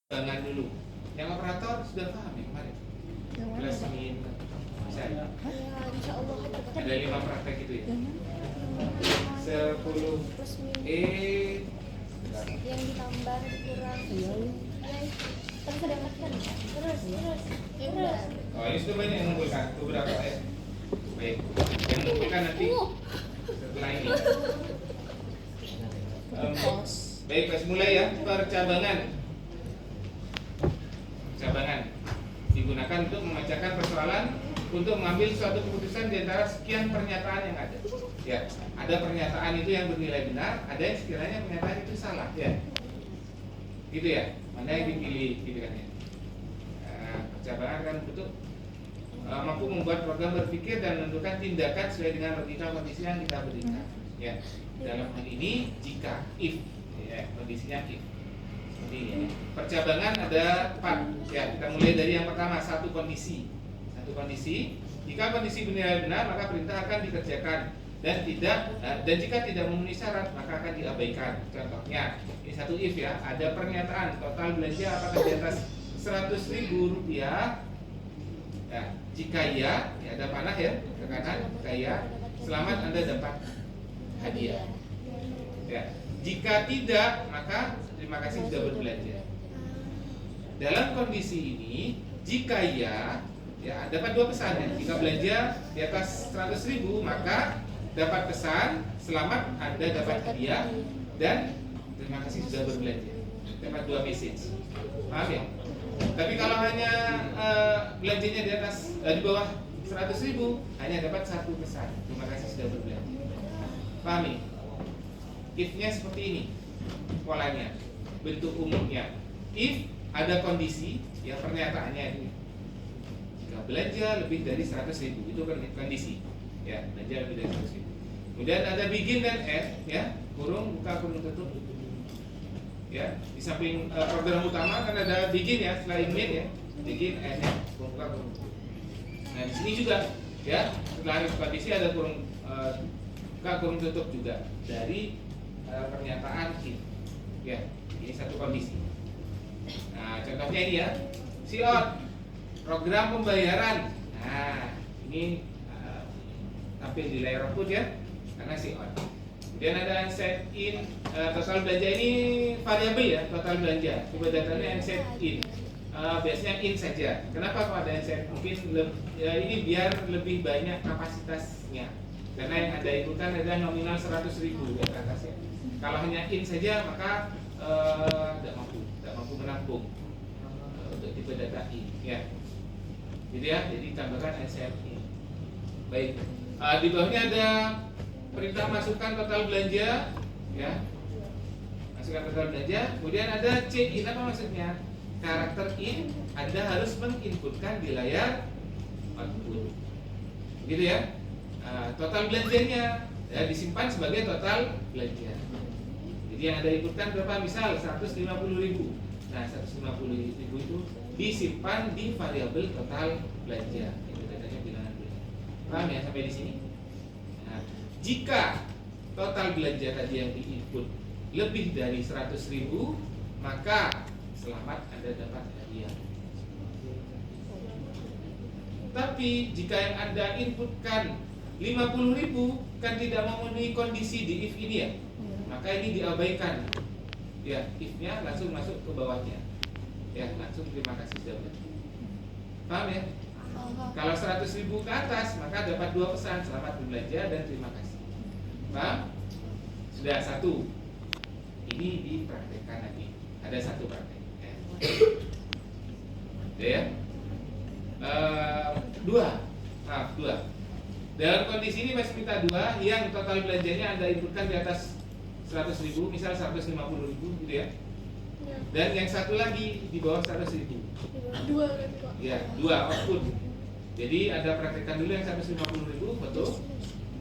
Jangan dulu. Yang operator sudah paham ya kemarin. Kelas min bisa ya? Insya Allah. Ada 5 praktek itu ya. 10 yang ditambah dikurang. Iya. Terus ada makan. Terus. Oh, ini sudah banyak yang mengumpulkan beberapa ya. Baik. Yang mengumpulkan nanti setelah ini. Baik, pas mulai ya. Percabangan digunakan untuk memecahkan persoalan, untuk mengambil suatu keputusan di antara sekian pernyataan yang ada. Ya, ada pernyataan itu yang bernilai benar, ada yang sekiranya pernyataan itu salah, ya. Gitu ya. Mana yang dipilih gitu kan ya. Percabangan kan bentuk mampu membuat program berpikir dan menentukan tindakan sesuai dengan logika kondisi yang kita berikan. Ya. Dalam hal ini jika if, ya, kondisinya if. Ini, ya. Percabangan ada 4. Ya, kita mulai dari yang pertama, satu kondisi. Jika kondisi bernilai benar, maka perintah akan dikerjakan dan jika tidak memenuhi syarat, maka akan diabaikan. Contohnya, ini satu if ya, ada pernyataan total belanja apakah di atas Rp100.000. Ya, jika iya, ya ada panah ya ke kanan, jika iya, selamat Anda dapat hadiah. Ya, jika tidak, maka terima kasih sudah berbelanja. Dalam kondisi ini, jika iya, ya dapat 2 pesan ya. Jika belanja di atas 100.000, maka dapat pesan selamat Anda dapat hadiah dan terima kasih sudah berbelanja. Dapat 2 message. Paham ya? Tapi kalau hanya belanjanya di atas di bawah 100.000, hanya dapat 1 pesan. Terima kasih sudah berbelanja. Paham ya? If-nya seperti ini polanya, bentuk umumnya. If ada kondisi, ya pernyataannya ini. Jika belanja lebih dari 100.000, itu kan kondisi. Ya, belanja lebih dari 100.000. Kemudian ada begin dan end, ya, kurung buka kurung tutup. Ya, di samping program utama kan ada begin ya, setelah ingin ya, begin end ya, kurung buka kurung tutup. Nah di sini juga, ya, setelah kondisi ada kurung buka kurung tutup juga dari pernyataan if. Ya, ini satu kondisi. Nah, contohnya ini ya, SIOT, program pembayaran. Nah, ini tampil di layar output ya, karena SIOT. Kemudian ada set in, total belanja ini variabel ya, total belanja. Coba datanya set in. Biasanya in saja. Kenapa kok ada set? Mungkin ini biar lebih banyak kapasitasnya. Karena yang ada ikutan ada nominal 100.000 di atas ya. Kalau hanya in saja maka tidak mampu menampung untuk tipe data in ya. Jadi ya, jadi tambahkan NCF in. Baik. Di bawahnya ada perintah masukkan total belanja ya. Masukkan total belanja, kemudian ada C in. Apa maksudnya? Karakter in Anda harus menginputkan di layar output. Gitu ya. Total belanjanya ya, disimpan sebagai total belanja. Jadi yang Anda inputkan berapa? Misal 150.000. Nah, 150.000 itu disimpan di variabel total belanja. Itu datanya bilangan belanja. Paham ya sampai di sini? Nah, jika total belanja tadi yang diinput lebih dari 100.000, maka selamat Anda dapat hadiah. Tapi jika yang Anda inputkan 50.000 kan tidak memenuhi kondisi di if ini ya, maka ini diabaikan. Ya, if-nya langsung masuk ke bawahnya. Ya, langsung terima kasih sudah belanja. Paham ya? Kalau 100.000 ke atas, maka dapat 2 pesan, selamat berbelanja dan terima kasih. Paham? Sudah satu. Ini dipraktekkan lagi. Ada satu praktek. Ya. Dua. Dalam kondisi ini masih minta 2 yang total belanjanya Anda inputkan di atas 100.000, misal 150.000 gitu ya. Dan yang satu lagi di bawah 100.000. 2 ya, 2 output. Jadi ada praktekkan dulu yang 150.000, betul?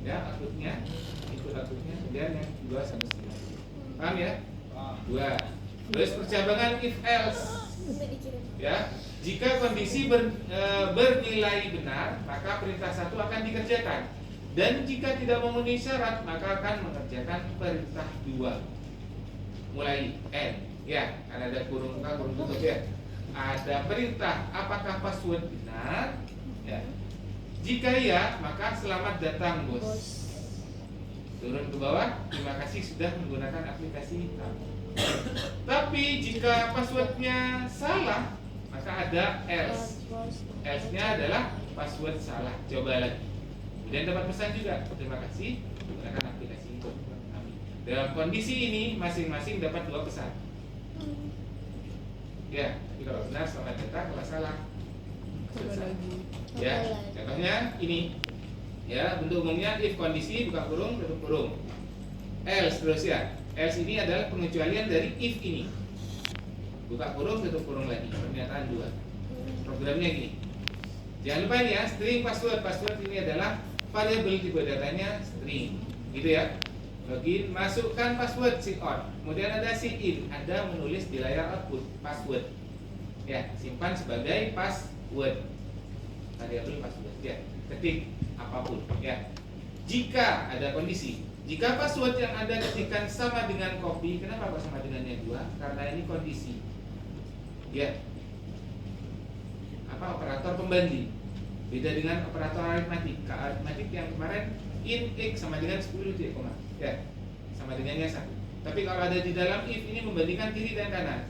Ya, outputnya, input outputnya, kemudian yang di bawah 150.000. Paham ya? 2. Terus percabangan if else. Ya, jika kondisi bernilai benar, maka perintah 1 akan dikerjakan. Dan jika tidak memenuhi syarat, maka akan mengerjakan perintah 2. Mulai N. Ya, kan ada kurung buka, kurung tutup ya. Ada perintah, apakah password benar? Ya. Jika ya, maka selamat datang bos. Bos. Turun ke bawah, terima kasih sudah menggunakan aplikasi. Tapi jika passwordnya salah, maka ada else. Bos. Else-nya adalah password salah. Coba lagi. Kemudian dapat pesan juga. Terima kasih menggunakan aplikasi kami. Dalam kondisi ini masing-masing dapat 2 pesan. Ya, tapi kalau benar selamat datang, kalau salah password salah. Ya, contohnya ini. Ya, bentuk umumnya if kondisi buka kurung tutup kurung. Else terus ya. Else ini adalah pengecualian dari if ini. Buka kurung tutup kurung lagi. Pernyataan 2. Programnya gini. Jangan lupa ini ya, string password. Password ini adalah variabel tipe datanya string. Gitu ya. Login, masukkan password, sign out. Kemudian ada sign in, Anda menulis di layar output password. Ya, simpan sebagai password. Variabel password ya. Ketik apapun ya. Jika ada kondisi, jika password yang Anda ketikkan sama dengan copy, kenapa kok sama dengannya 2? Karena ini kondisi. Ya. Apa operator pembanding? Beda dengan operator aritmatik. Aritmatik yang kemarin in x sama dengan 10 itu ya, koma. Ya. Sama dengannya 1. Tapi kalau ada di dalam if ini membandingkan kiri dan kanan.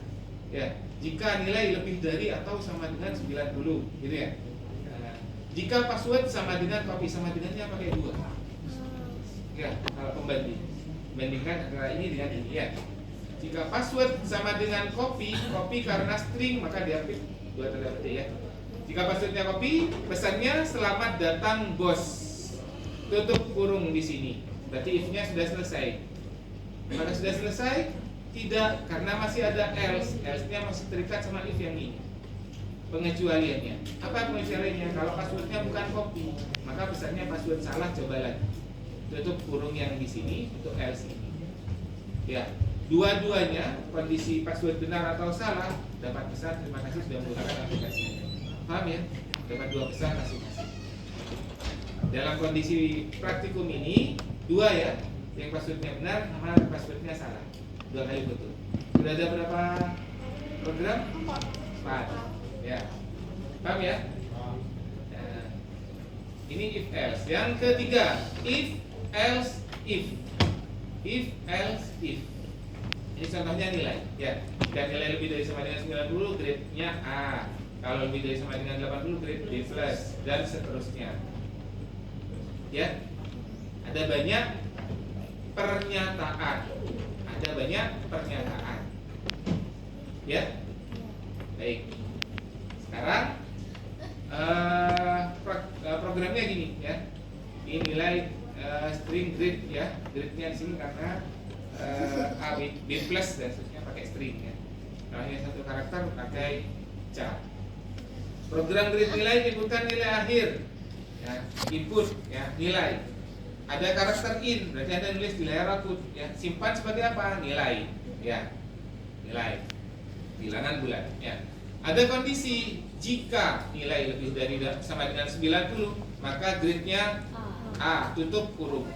Ya. Jika nilai lebih dari atau sama dengan 90, gitu ya. Jika password sama dengan copy, sama dengannya pakai 2. Ya, kalau pembanding. Bandingkan antara ini dengan ini ya. Jika password sama dengan copy, copy karena string maka diapit 2 tanda petik ya. Jika passwordnya copy, pesannya selamat datang bos. Tutup kurung di sini. Berarti if-nya sudah selesai. Maka sudah selesai? Tidak, karena masih ada else. Else-nya masih terikat sama if yang ini. Pengecualiannya. Apa pengecualiannya? Kalau passwordnya bukan copy, maka pesannya password salah, coba lagi. Tutup kurung yang di sini untuk else ini. Ya, dua-duanya kondisi password benar atau salah dapat pesan terima kasih sudah menggunakan aplikasi. Paham ya? Dapat 2 pesan masing-masing. Dalam kondisi praktikum ini 2 ya, yang passwordnya benar sama passwordnya salah. 2 kali betul. Sudah ada berapa program? 4. Ya, paham ya? Nah, ini if else. Yang ketiga, if else if. If else if. Ini contohnya nilai. Ya, jika nilai lebih dari sama dengan 90, grade-nya A. Kalau lebih dari sama dengan 80, grade B plus dan seterusnya. Ya, ada banyak pernyataan. Ada banyak pernyataan. Ya, baik. Sekarang programnya gini ya. Ini nilai string grade ya. Grade-nya di sini karena A, B plus dan seterusnya pakai string ya. Kalau hanya 1 karakter pakai char. Program grade nilai inputkan nilai akhir. Ya, input ya, nilai. Ada karakter in, berarti Anda nulis di layar output ya. Simpan sebagai apa? Nilai. Ya. Nilai. Bilangan bulan ya. Ada kondisi jika nilai lebih dari sama dengan 90, maka grade-nya A, tutup kurung.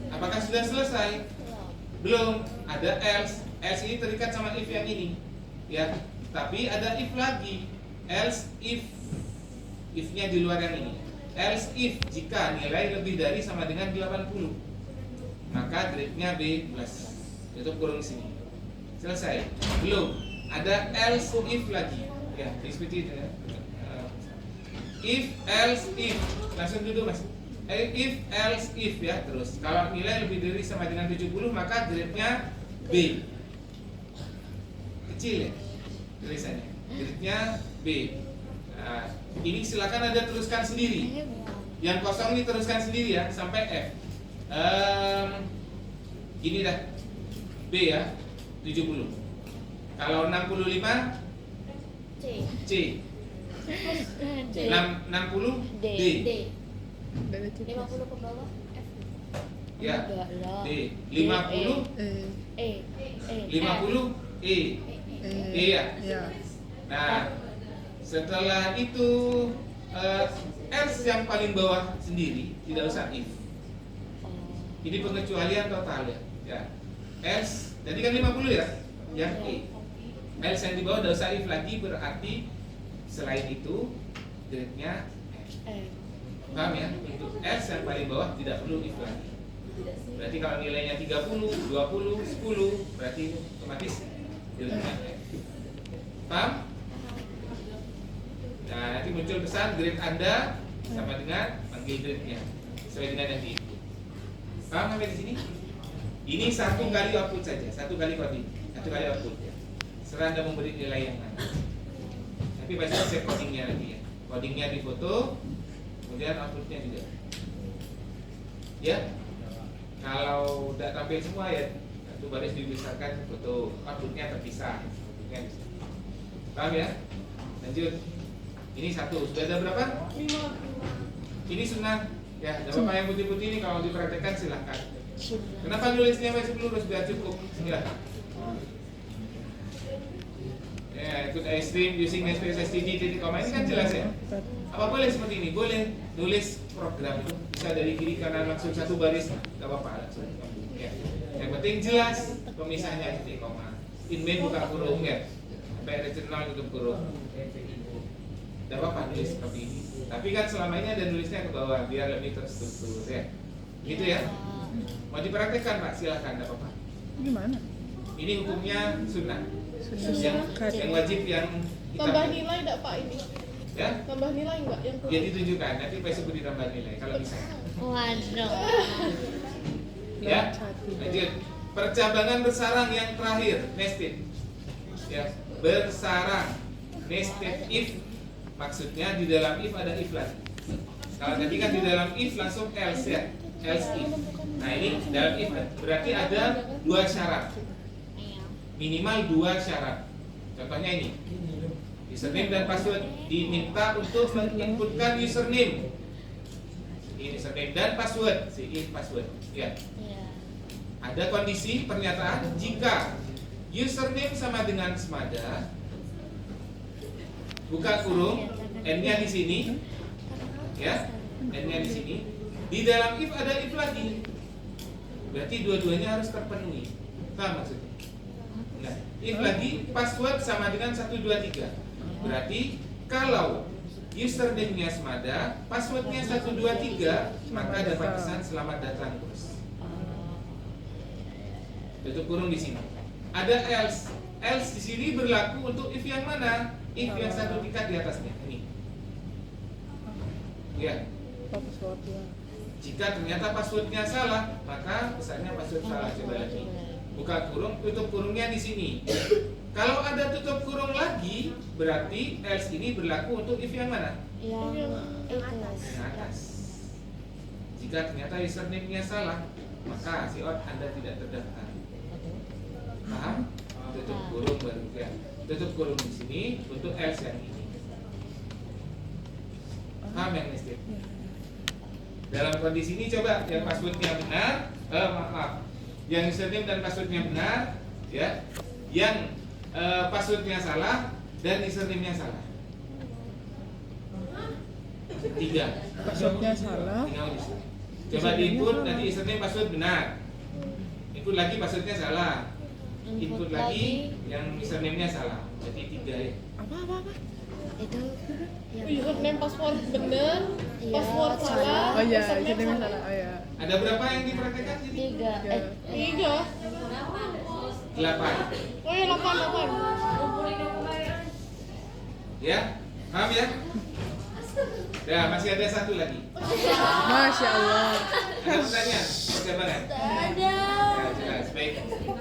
Apakah sudah selesai? Belum. Ada else. Else ini terikat sama if yang ini. Ya. Tapi ada if lagi. Else if. If-nya di luar yang ini. Else if jika nilai lebih dari sama dengan 80, maka grade-nya B plus. Tutup kurung di sini. Selesai. Belum. Ada else if lagi. Ya, seperti itu ya. If else if. Langsung duduk Mas. If else if ya, terus. Kalau nilai lebih dari sama dengan 70, maka grade-nya B. Kecil ya tulisannya. Grade-nya B. Nah, ini silakan Anda teruskan sendiri. Yang kosong ini teruskan sendiri ya sampai F. Gini dah. B ya, 70. Kalau 65 C. 60 D. 50 ke bawah F. Ya. D. 50 E. 50 E. E ya. Nah, setelah itu else yang paling bawah sendiri, tidak usah if. Ini pengecualian total ya. Ya. Else, jadi kan 50 ya? Yang E. else yang di bawah tidak usah if lagi, berarti selain itu grade-nya F. Paham ya? Untuk else yang paling bawah tidak perlu if lagi. Berarti kalau nilainya 30, 20, 10, berarti otomatis grade-nya F. Paham? Nah, nanti muncul pesan grade Anda sama dengan panggil grade-nya sesuai dengan yang diinput. Paham sampai di sini? Ini satu kali output saja, satu kali coding, satu kali output. Serah Anda memberi nilai yang mana. Tapi pasti cek codingnya lagi ya. Codingnya difoto, kemudian outputnya juga. Ya, kalau tidak tampil semua ya, satu baris dibesarkan foto, outputnya terpisah. Outputnya bisa. Paham ya? Lanjut. Ini satu, sudah ada berapa? 5. Ini sunnah. Ya, ada apa yang putih-putih ini kalau dipraktekkan silahkan. Kenapa nulisnya masih lurus biar cukup? Silahkan. Ya, ikut stream using namespace std titik koma ini kan jelas ya. Apa boleh seperti ini? Boleh nulis program itu bisa dari kiri kanan langsung satu baris, nggak apa-apa langsung. Ya. Yang penting jelas pemisahnya titik koma. In main buka kurung ya. Sampai regional tutup kurung. Tidak apa-apa nulis seperti ini. Tapi kan selama ini ada nulisnya ke bawah biar lebih terstruktur ya. Gitu ya. Mau dipraktekkan Pak? Silahkan, tidak apa-apa. Gimana? Ini hukumnya sunnah. Yang wajib yang Tambah nilai enggak Pak ini? Ya? Tambah nilai enggak yang Ya ditunjukkan, nanti Pak sebut ditambah nilai kalau bisa. Waduh. Ya, lanjut. Percabangan bersarang yang terakhir, nested. Ya, bersarang, nested if. Maksudnya di dalam if ada if lagi. Kalau tadi kan di dalam if langsung else ya, else if. Nah ini dalam if berarti ada 2 syarat. Minimal 2 syarat. Contohnya ini, username dan password diminta untuk menginputkan username. Ini username dan password, si if password. Ya. Ada kondisi pernyataan jika username sama dengan semada, buka kurung, n-nya di sini, ya, n-nya di sini. Di dalam if ada if lagi, berarti dua-duanya harus terpenuhi. Paham maksudnya? Nah, if lagi password sama dengan 1, 2, 3. Berarti kalau username-nya semada, passwordnya 1, 2, 3, maka dapat pesan selamat datang terus. Tutup kurung di sini. Ada else. Else di sini berlaku untuk if yang mana? If yang 1 tingkat di atasnya. Ini. Ya. Jika ternyata passwordnya salah, maka pesannya password salah. Coba lagi. Buka kurung, tutup kurungnya di sini. Kalau ada tutup kurung lagi, berarti else ini berlaku untuk if yang mana? Yang Yang atas. Jika ternyata username-nya salah, maka si out Anda tidak terdaftar. Paham? Tutup kurung baru ya. Tutup kurung di sini untuk else yang ini. Paham yang nested? Dalam kondisi ini coba yang passwordnya benar, maaf, yang username dan passwordnya benar, ya, yang passwordnya salah dan username-nya salah. 3. Passwordnya salah. Coba diinput nanti username password benar. Input lagi passwordnya salah. Input lagi yang username-nya salah. Jadi 3 ya. Apa? Itu username password bener, Iya, password salah. Oh iya, username jadi salah. masalah. Oh iya. Ada berapa yang dipraktekkan jadi? 3. 3. 8. Oh ya 8. Ya, paham ya? Ya, masih ada satu lagi. Masya Allah. Ada pertanyaan? Percabangan? Ada. Ya, jelas. Baik.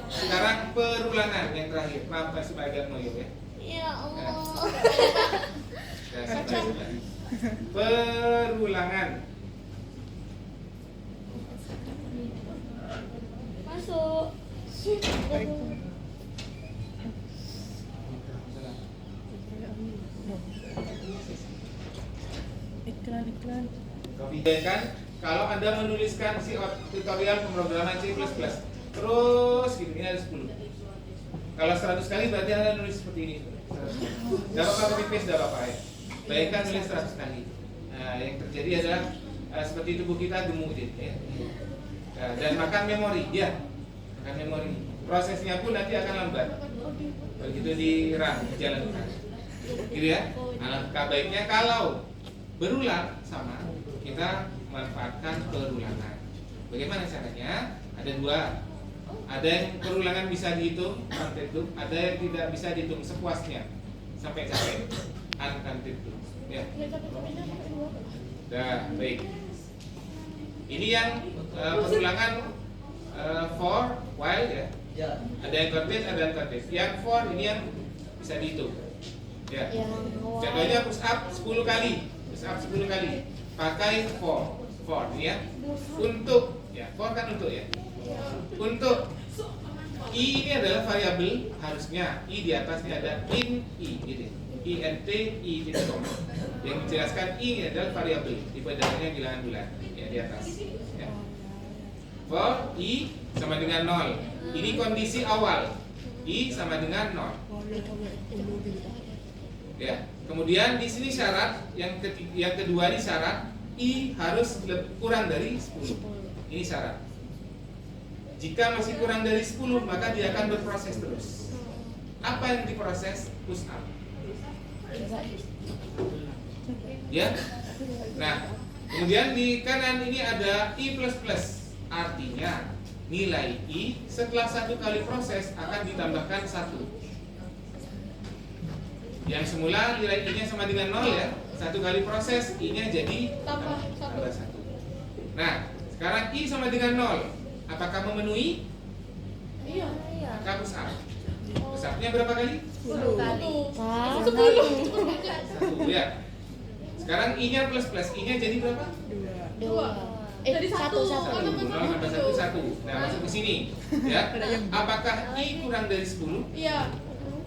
Sekarang perulangan yang terakhir. Maaf masih agak ngoyo ya. Ya Allah. Ya, sudah. Perulangan. Masuk. Iklan. Kan kalau Anda menuliskan si tutorial pemrograman C++, terus gitu, ini ada 10. Kalau 100 kali berarti Anda nulis seperti ini. Tidak apa-apa copy paste, tidak apa-apa ya. Bayangkan nulis 100 kali. Nah, yang terjadi adalah seperti tubuh kita gemuk jadi ya. Dan makan memori, ya. Makan memori. Prosesnya pun nanti akan lambat. begitu dijalankan, gitu ya. Alangkah baiknya kalau berulang sama, kita manfaatkan perulangan. Bagaimana caranya? Ada dua. Ada yang perulangan bisa dihitung counted loop, ada yang tidak bisa dihitung sepuasnya sampai capek uncounted loop. Ya. Dah, baik. Ini yang perulangan for while ya. Ada yang counted, ada yang counted. Yang for ini yang bisa dihitung. Ya. Contohnya push up 10 kali. Push up 10 kali. Pakai for ini ya. Untuk ya, for kan untuk ya. Untuk i ini adalah variabel, harusnya i di atasnya ada in i gitu. int i titik koma. Yang menjelaskan i ini adalah variabel, tipe datanya bilangan bulan ya di atas ya. For i sama dengan 0. Ini kondisi awal. I sama dengan 0. Ya. Kemudian di sini syarat yang kedua ini syarat i harus kurang dari 10. Ini syarat. Jika masih kurang dari 10, maka dia akan berproses terus. Apa yang diproses? Push up. Ya. Nah, kemudian di kanan ini ada i++. Artinya nilai i setelah 1 kali proses akan ditambahkan 1. Yang semula nilai i-nya sama dengan 0 ya. 1 kali proses i-nya jadi tambah 1. Nah, sekarang i sama dengan 0. Apakah memenuhi? Iya. Maka push up. Push up-nya berapa kali? 10 kali. 1 ya. Sekarang i-nya plus, i-nya jadi berapa? 2. Jadi 1. 1 nambah 1. Nah, masuk ke sini ya. Apakah i kurang dari 10? Iya.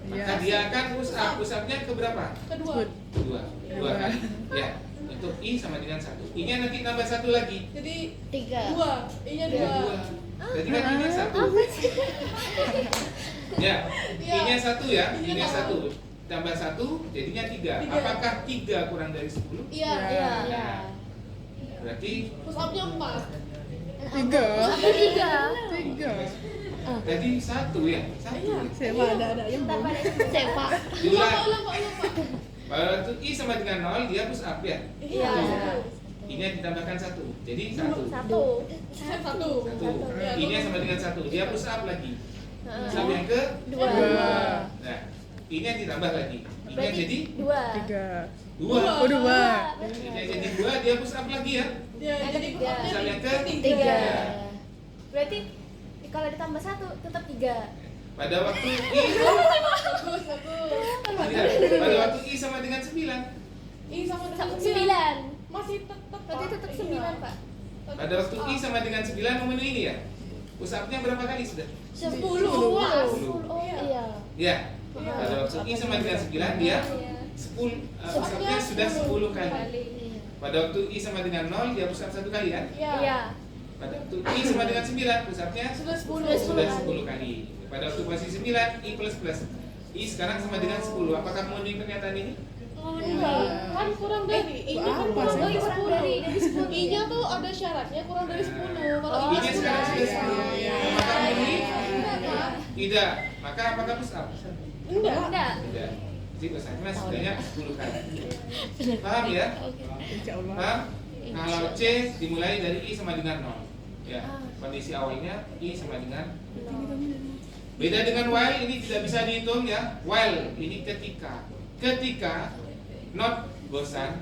Maka dia akan push up. Push up-nya ke berapa? Kedua. 2 kali. Ya. Untuk i sama dengan 1. I-nya nanti nambah 1 lagi. Jadi 3. 2. I-nya 2. Jadi kan i-nya 1. Ya. I-nya 1 ya. I-nya 1. Tambah 1 jadinya 3. Apakah 3 kurang dari 10? Iya. Nah, berarti Push up-nya 4. 3. 3. jadi 1 ya. 1. Siapa ada yang belum? Sepak. Diulang. Pada waktu i sama dengan 0 dia push up ya. Iya. I-nya ditambahkan 1. Jadi 1. 1. 1. I-nya sama dengan 1. Dia push up lagi. Push up yang ke 2. Nah, I-nya ditambah lagi. I-nya jadi 2. 3. 2. Oh, 2. I-nya jadi 2, dia push up lagi ya. Iya, jadi push up-nya Push up yang ke 3. Berarti kalau ditambah 1 tetap 3. pada waktu i Bagus. ya, pada waktu i sama dengan 9. I sama dengan 9. Masih tetap. Berarti tetap 9, Pak. Pada waktu i sama dengan 9 memenuhi ini ya. Push up-nya berapa kali sudah? 10. 10. Oh iya. Ya. Pada waktu i sama dengan 9 dia 10 push up-nya sudah 10 kali. Pada waktu i sama dengan 0 dia push up 1 kali kan? Iya. Pada waktu i sama dengan 9 push up-nya Sudah 10. sudah 10 kali. Pada waktu posisi 9 i++. I sekarang sama dengan 10. Apakah memenuhi pernyataan ini? Enggak, kan kurang dari. I-nya kan Apa kurang sih? dari Kurang 10. dari 10. I-nya tuh ada syaratnya kurang dari 10. Kalau Oh, I-nya sekarang sudah 10. Apakah memenuhi? Enggak. Tidak. Maka apakah push up? Enggak. Tidak. Jadi push up-nya setidaknya 10 kali. Paham ya? Insya Allah. Paham? Kalau C dimulai dari I sama dengan 0. Ya, kondisi awalnya I sama dengan 0. Beda dengan while, ini tidak bisa dihitung ya. While ini ketika not bosan,